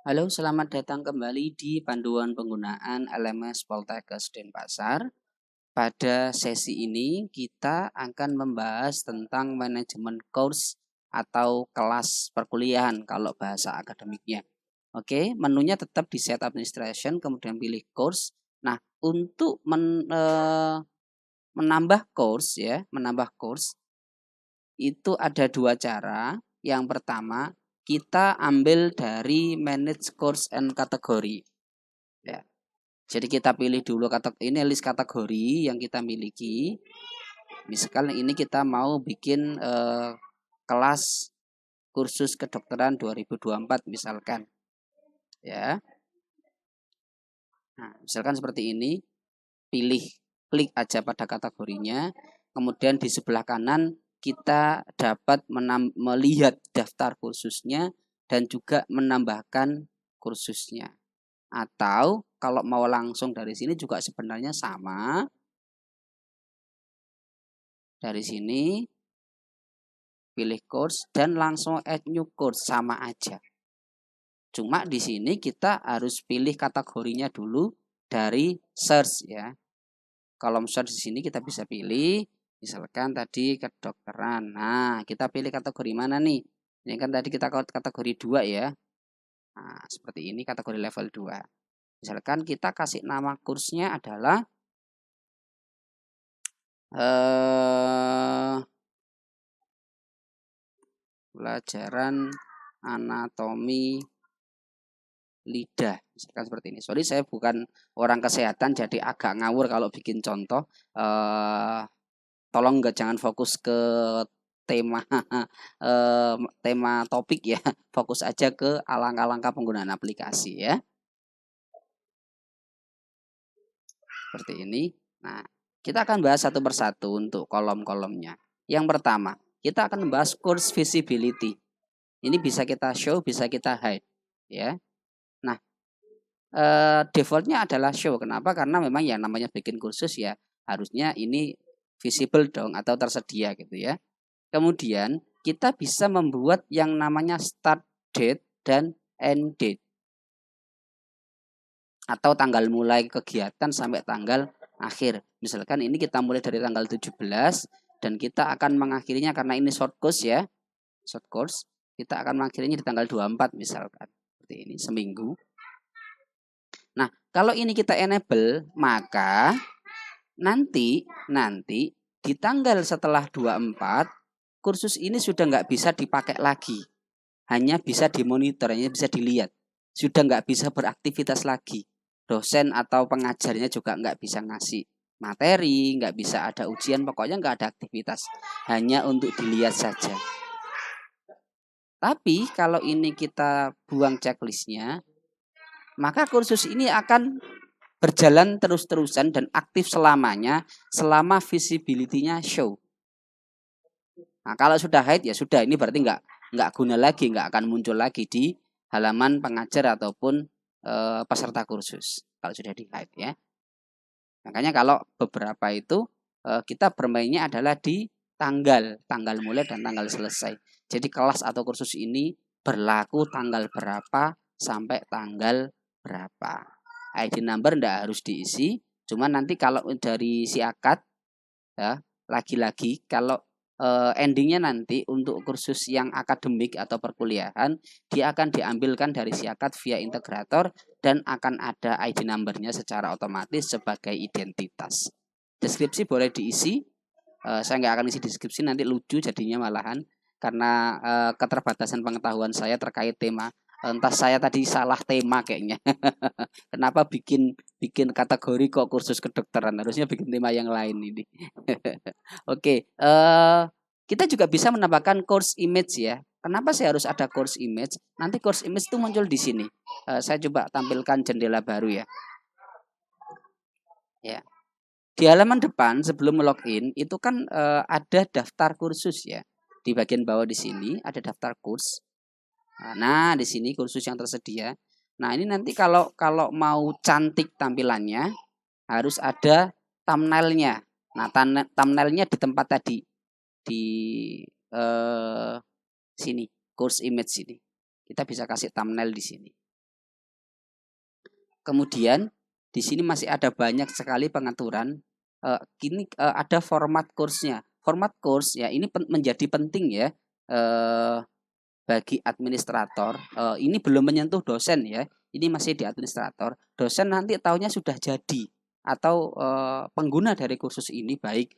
Halo, selamat datang kembali di panduan penggunaan LMS Poltekkes Denpasar. Pada sesi ini kita akan membahas tentang manajemen course atau kelas perkuliahan kalau bahasa akademiknya. Oke, menunya tetap di set administration, kemudian pilih course. Nah, untuk menambah course ya, menambah course itu ada dua cara. Yang pertama, kita ambil dari manage course and kategori. Ya. Jadi kita pilih dulu ini list kategori yang kita miliki. Misalkan ini kita mau bikin kelas kursus kedokteran 2024 misalkan. Ya. Nah, misalkan seperti ini, klik aja pada kategorinya, kemudian di sebelah kanan kita dapat melihat daftar kursusnya dan juga menambahkan kursusnya. Atau kalau mau langsung dari sini juga sebenarnya sama. Dari sini pilih course dan langsung add new course, sama aja. Cuma di sini kita harus pilih kategorinya dulu dari search ya. Kolom search di sini kita bisa pilih misalkan tadi kedokteran. Nah, kita pilih kategori mana nih? Ini kan tadi kita kategori 2 ya. Nah, seperti ini kategori level 2. Misalkan kita kasih nama kursnya adalah pelajaran anatomi lidah, misalkan seperti ini. Sorry, saya bukan orang kesehatan jadi agak ngawur kalau bikin contoh. Tolong jangan fokus ke tema tema topik ya, fokus aja ke langkah-langkah penggunaan aplikasi ya. Seperti ini. Nah, kita akan bahas satu persatu untuk kolom-kolomnya. Yang pertama, kita akan membahas course visibility. Ini bisa kita show, bisa kita hide ya. Nah, defaultnya adalah show. Kenapa? Karena memang ya namanya bikin kursus ya harusnya ini visible dong atau tersedia gitu ya. Kemudian kita bisa membuat yang namanya start date dan end date. Atau tanggal mulai kegiatan sampai tanggal akhir. Misalkan ini kita mulai dari tanggal 17 dan kita akan mengakhirinya karena ini short course ya. Short course, kita akan mengakhirinya di tanggal 24 misalkan. Seperti ini, seminggu. Nah, kalau ini kita enable, maka nanti di tanggal setelah 24 kursus ini sudah nggak bisa dipakai lagi. Hanya bisa dimonitor, hanya bisa dilihat. Sudah nggak bisa beraktivitas lagi. Dosen atau pengajarnya juga nggak bisa ngasih materi, nggak bisa ada ujian, pokoknya nggak ada aktivitas. Hanya untuk dilihat saja. Tapi kalau ini kita buang checklistnya, maka kursus ini akan berjalan terus-terusan dan aktif selamanya selama visibility-nya show. Nah, kalau sudah hide ya sudah, ini berarti nggak guna lagi, nggak akan muncul lagi di halaman pengajar ataupun peserta kursus kalau sudah di hide ya. Makanya kalau beberapa itu kita bermainnya adalah di tanggal mulai dan tanggal selesai. Jadi kelas atau kursus ini berlaku tanggal berapa sampai tanggal berapa. ID number tidak harus diisi, cuma nanti kalau dari si akad ya, lagi-lagi kalau endingnya nanti untuk kursus yang akademik atau perkuliahan dia akan diambilkan dari si akad via integrator dan akan ada ID numbernya secara otomatis sebagai identitas. Deskripsi boleh diisi, saya nggak akan isi deskripsi nanti lucu jadinya malahan karena keterbatasan pengetahuan saya terkait tema. Entah saya tadi salah tema kayaknya. Kenapa bikin kategori kok kursus kedokteran? Harusnya bikin tema yang lain ini. Oke, kita juga bisa menambahkan course image ya. Kenapa sih harus ada course image? Nanti course image itu muncul di sini. Saya coba tampilkan jendela baru ya. Ya. Di halaman depan sebelum login itu kan ada daftar kursus ya. Di bagian bawah di sini ada daftar kurs. Nah, di sini kursus yang tersedia. Nah, ini nanti kalau mau cantik tampilannya harus ada thumbnailnya. Nah, thumbnailnya di tempat tadi di sini, course image sini. Kita bisa kasih thumbnail di sini. Kemudian di sini masih ada banyak sekali pengaturan. Kini ada format kursnya. Format kurs ya ini menjadi penting ya bagi administrator. Ini belum menyentuh dosen ya. Ini masih di administrator. Dosen nanti taunya sudah jadi atau pengguna dari kursus ini baik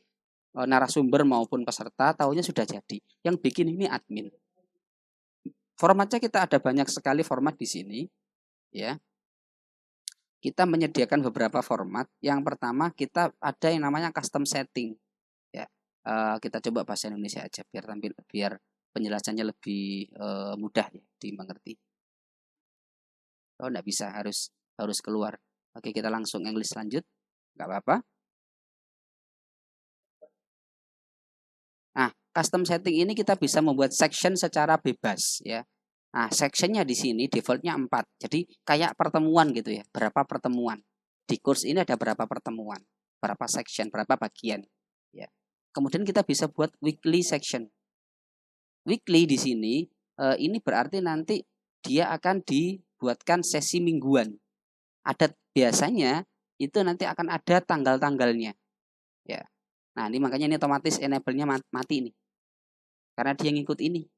narasumber maupun peserta taunya sudah jadi. Yang bikin ini admin. Formatnya kita ada banyak sekali format di sini ya. Kita menyediakan beberapa format. Yang pertama kita ada yang namanya custom setting. Ya, kita coba bahasa Indonesia aja biar penjelasannya lebih mudah ya dimengerti. Oh, enggak bisa, harus keluar. Oke, kita langsung English lanjut. Enggak apa-apa. Nah, custom setting ini kita bisa membuat section secara bebas ya. Nah, sectionnya di sini defaultnya 4. Jadi kayak pertemuan gitu ya. Berapa pertemuan? Di course ini ada berapa pertemuan? Berapa section? Berapa bagian? Ya. Kemudian kita bisa buat weekly section. Weekly di sini ini berarti nanti dia akan dibuatkan sesi mingguan. Ada biasanya itu nanti akan ada tanggal-tanggalnya. Ya. Nah, ini makanya ini otomatis enable-nya mati nih. Karena dia ngikut ini.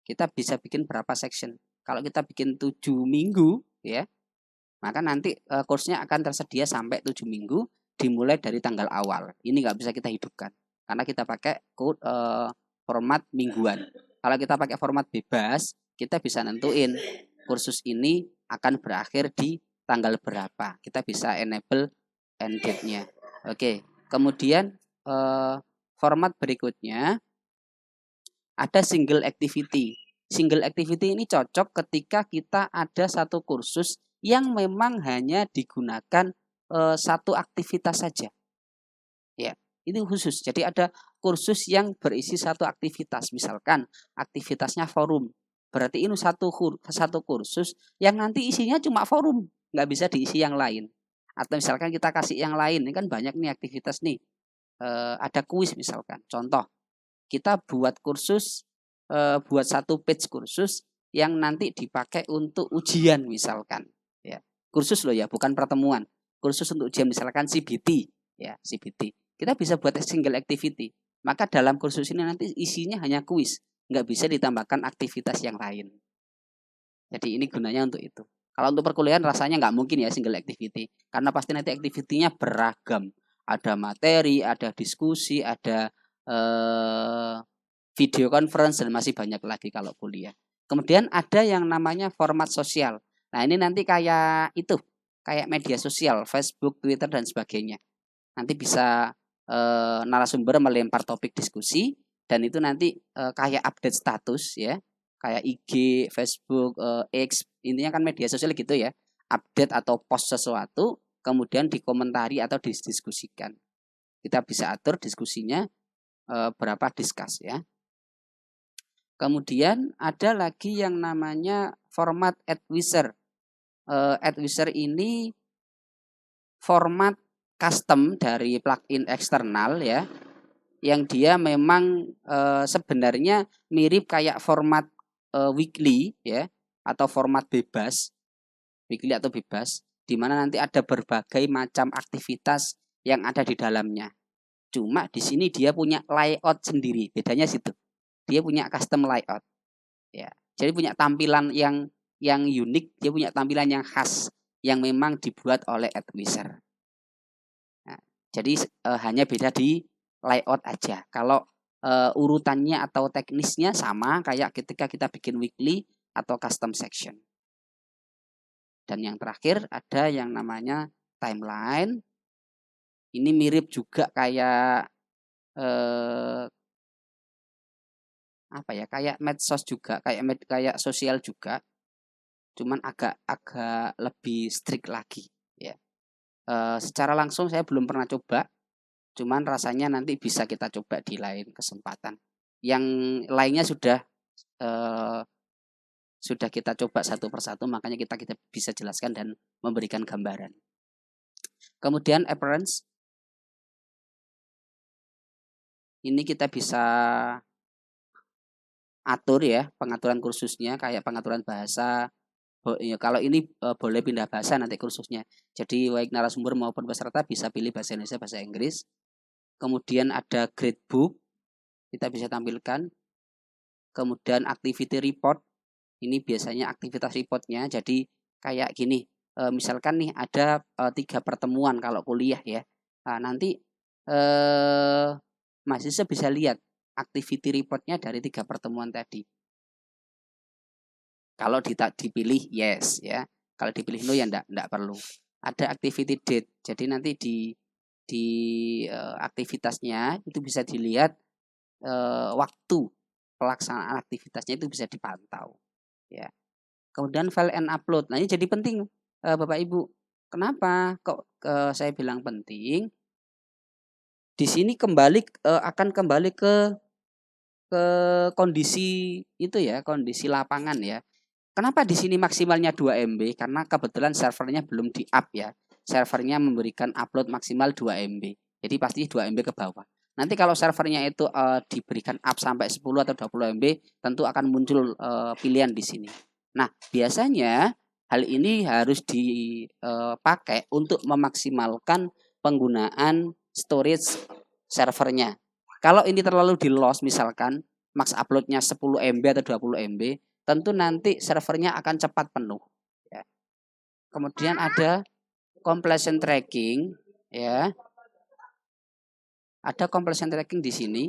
Kita bisa bikin berapa section. Kalau kita bikin 7 minggu ya, maka nanti kursnya akan tersedia sampai 7 minggu dimulai dari tanggal awal. Ini nggak bisa kita hidupkan karena kita pakai format mingguan. Kalau kita pakai format bebas, kita bisa nentuin kursus ini akan berakhir di tanggal berapa. Kita bisa enable end date-nya. Oke, kemudian format berikutnya ada single activity. Single activity ini cocok ketika kita ada satu kursus yang memang hanya digunakan satu aktivitas saja. Ya, ini khusus. Jadi ada kursus yang berisi satu aktivitas. Misalkan aktivitasnya forum. Berarti ini satu kursus yang nanti isinya cuma forum. Nggak bisa diisi yang lain. Atau misalkan kita kasih yang lain. Ini kan banyak nih aktivitas nih. Ada kuis misalkan. Contoh. Kita buat kursus, buat satu page kursus yang nanti dipakai untuk ujian misalkan. Ya, kursus loh ya, bukan pertemuan. Kursus untuk ujian misalkan CBT, ya CBT. Kita bisa buat single activity. Maka dalam kursus ini nanti isinya hanya kuis, nggak bisa ditambahkan aktivitas yang lain. Jadi ini gunanya untuk itu. Kalau untuk perkuliahan rasanya nggak mungkin ya single activity, karena pasti nanti aktivitinya beragam. Ada materi, ada diskusi, ada video conference dan masih banyak lagi kalau kuliah. Kemudian ada yang namanya format sosial. Nah, ini nanti kayak itu, kayak media sosial, Facebook, Twitter dan sebagainya. Nanti bisa narasumber melempar topik diskusi dan itu nanti kayak update status ya. Kayak IG, Facebook, X, intinya kan media sosial gitu ya. Update atau post sesuatu kemudian dikomentari atau didiskusikan. Kita bisa atur diskusinya berapa discuss ya. Kemudian ada lagi yang namanya format advisor. Advisor ini format custom dari plugin eksternal ya, yang dia memang sebenarnya mirip kayak format weekly ya atau format bebas, weekly atau bebas, di mana nanti ada berbagai macam aktivitas yang ada di dalamnya. Cuma di sini dia punya layout sendiri, bedanya situ. Dia punya custom layout. Ya. Jadi punya tampilan yang unik, dia punya tampilan yang khas yang memang dibuat oleh advisor. Nah, jadi hanya beda di layout aja. Kalau urutannya atau teknisnya sama kayak ketika kita bikin weekly atau custom section. Dan yang terakhir ada yang namanya timeline. Ini mirip juga kayak apa ya, kayak medsos juga, kayak sosial juga, cuman agak lebih strict lagi ya. Secara langsung saya belum pernah coba, cuman rasanya nanti bisa kita coba di lain kesempatan. Yang lainnya sudah kita coba satu persatu, makanya kita bisa jelaskan dan memberikan gambaran. Kemudian appearance, ini kita bisa atur ya pengaturan kursusnya kayak pengaturan bahasa, Ya, kalau ini boleh pindah bahasa nanti kursusnya. Jadi baik narasumber maupun peserta bisa pilih bahasa Indonesia, bahasa Inggris. Kemudian ada gradebook, kita bisa tampilkan. Kemudian activity report, ini biasanya aktivitas reportnya. Jadi kayak gini, misalkan nih ada 3 pertemuan kalau kuliah ya. Nah, nanti mahasiswa bisa lihat activity reportnya dari 3 pertemuan tadi. Kalau dipilih yes ya. Kalau dipilih no ya enggak perlu. Ada activity date. Jadi nanti di aktivitasnya itu bisa dilihat waktu pelaksanaan aktivitasnya itu bisa dipantau ya. Kemudian file and upload. Nah, ini jadi penting Bapak Ibu. Kenapa kok saya bilang penting? Di sini akan kembali ke kondisi itu ya, kondisi lapangan ya. Kenapa di sini maksimalnya 2 MB? Karena kebetulan servernya belum di-up ya. Servernya memberikan upload maksimal 2 MB. Jadi pasti 2 MB ke bawah. Nanti kalau servernya itu diberikan up sampai 10 atau 20 MB, tentu akan muncul pilihan di sini. Nah, biasanya hal ini harus dipakai untuk memaksimalkan penggunaan storage servernya. Kalau ini terlalu di loss misalkan max uploadnya 10 MB atau 20 MB, tentu nanti servernya akan cepat penuh ya. Kemudian ada completion tracking ya. Ada completion tracking di sini.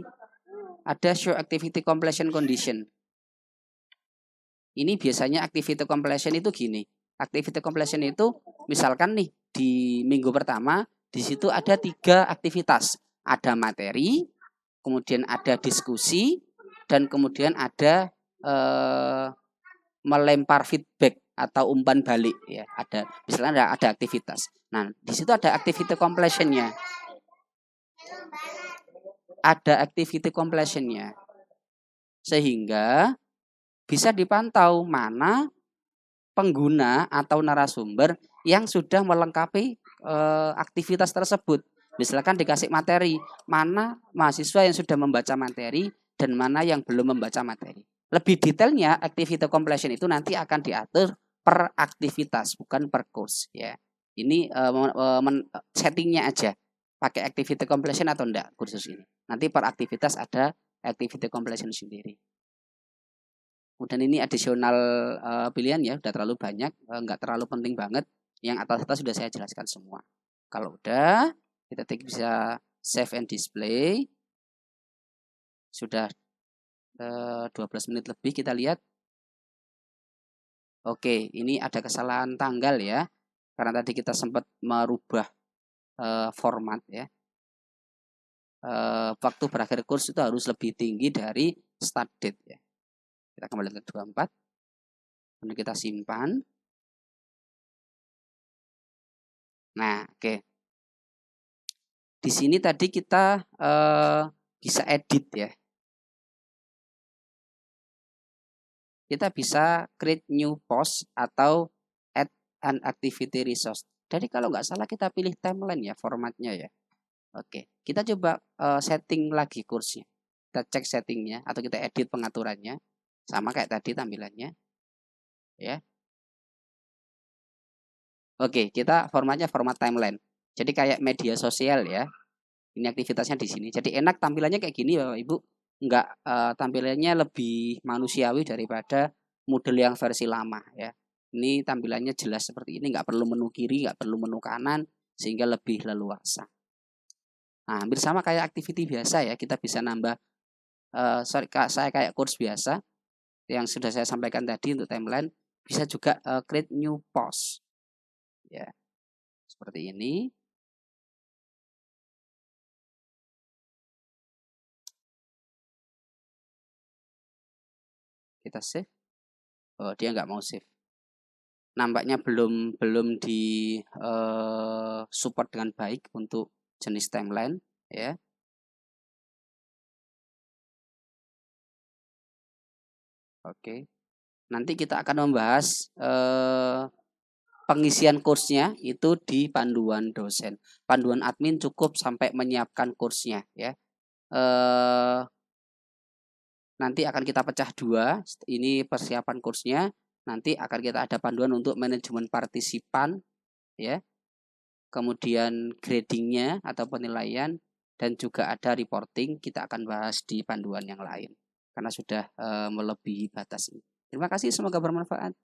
Ada show activity completion condition. Ini biasanya activity completion itu gini. Activity completion itu misalkan nih di minggu pertama di situ ada 3 aktivitas. Ada materi, kemudian ada diskusi, dan kemudian ada melempar feedback atau umpan balik ya. Ada misalnya ada aktivitas. Nah, di situ ada activity completion-nya. Ada activity completion-nya. Sehingga bisa dipantau mana pengguna atau narasumber yang sudah melengkapi aktivitas tersebut. Misalkan dikasih materi, mana mahasiswa yang sudah membaca materi dan mana yang belum membaca materi. Lebih detailnya activity completion itu nanti akan diatur per aktivitas, bukan per course ya. Ini settingnya aja. Pakai activity completion atau enggak kursus ini. Nanti per aktivitas ada activity completion sendiri. Kemudian ini additional pilihan ya, udah terlalu banyak, nggak terlalu penting banget. Yang atas-atas sudah saya jelaskan semua. Kalau udah, kita bisa save and display. Sudah 12 menit lebih kita lihat. Oke, ini ada kesalahan tanggal ya. Karena tadi kita sempat merubah format ya. Waktu berakhir kurs itu harus lebih tinggi dari start date ya. Kita kembali ke 24. Kemudian kita simpan. Nah, oke. Di sini tadi kita bisa edit ya. Kita bisa create new post atau add an activity resource. Jadi kalau nggak salah kita pilih timeline ya formatnya ya. Oke, kita coba setting lagi kursnya. Kita cek settingnya atau kita edit pengaturannya. Sama kayak tadi tampilannya. Ya. Oke, kita formatnya format timeline. Jadi kayak media sosial ya. Ini aktivitasnya di sini. Jadi enak tampilannya kayak gini Bapak Ibu. Enggak tampilannya lebih manusiawi daripada model yang versi lama ya. Ini tampilannya jelas seperti ini, enggak perlu menu kiri, enggak perlu menu kanan sehingga lebih leluasa. Nah, hampir sama kayak activity biasa ya. Kita bisa nambah saya kayak course biasa yang sudah saya sampaikan tadi untuk timeline, bisa juga create new post. Ya. Seperti ini. Kita save. Oh, dia nggak mau save. Nampaknya belum di support dengan baik untuk jenis timeline ya. Oke. Nanti kita akan membahas pengisian kursnya itu di panduan dosen. Panduan admin cukup sampai menyiapkan kursnya ya. Nanti akan kita pecah 2. Ini persiapan kursnya. Nanti akan kita ada panduan untuk manajemen partisipan, ya. Kemudian gradingnya atau penilaian, dan juga ada reporting. Kita akan bahas di panduan yang lain karena sudah melebihi batas ini. Terima kasih, semoga bermanfaat.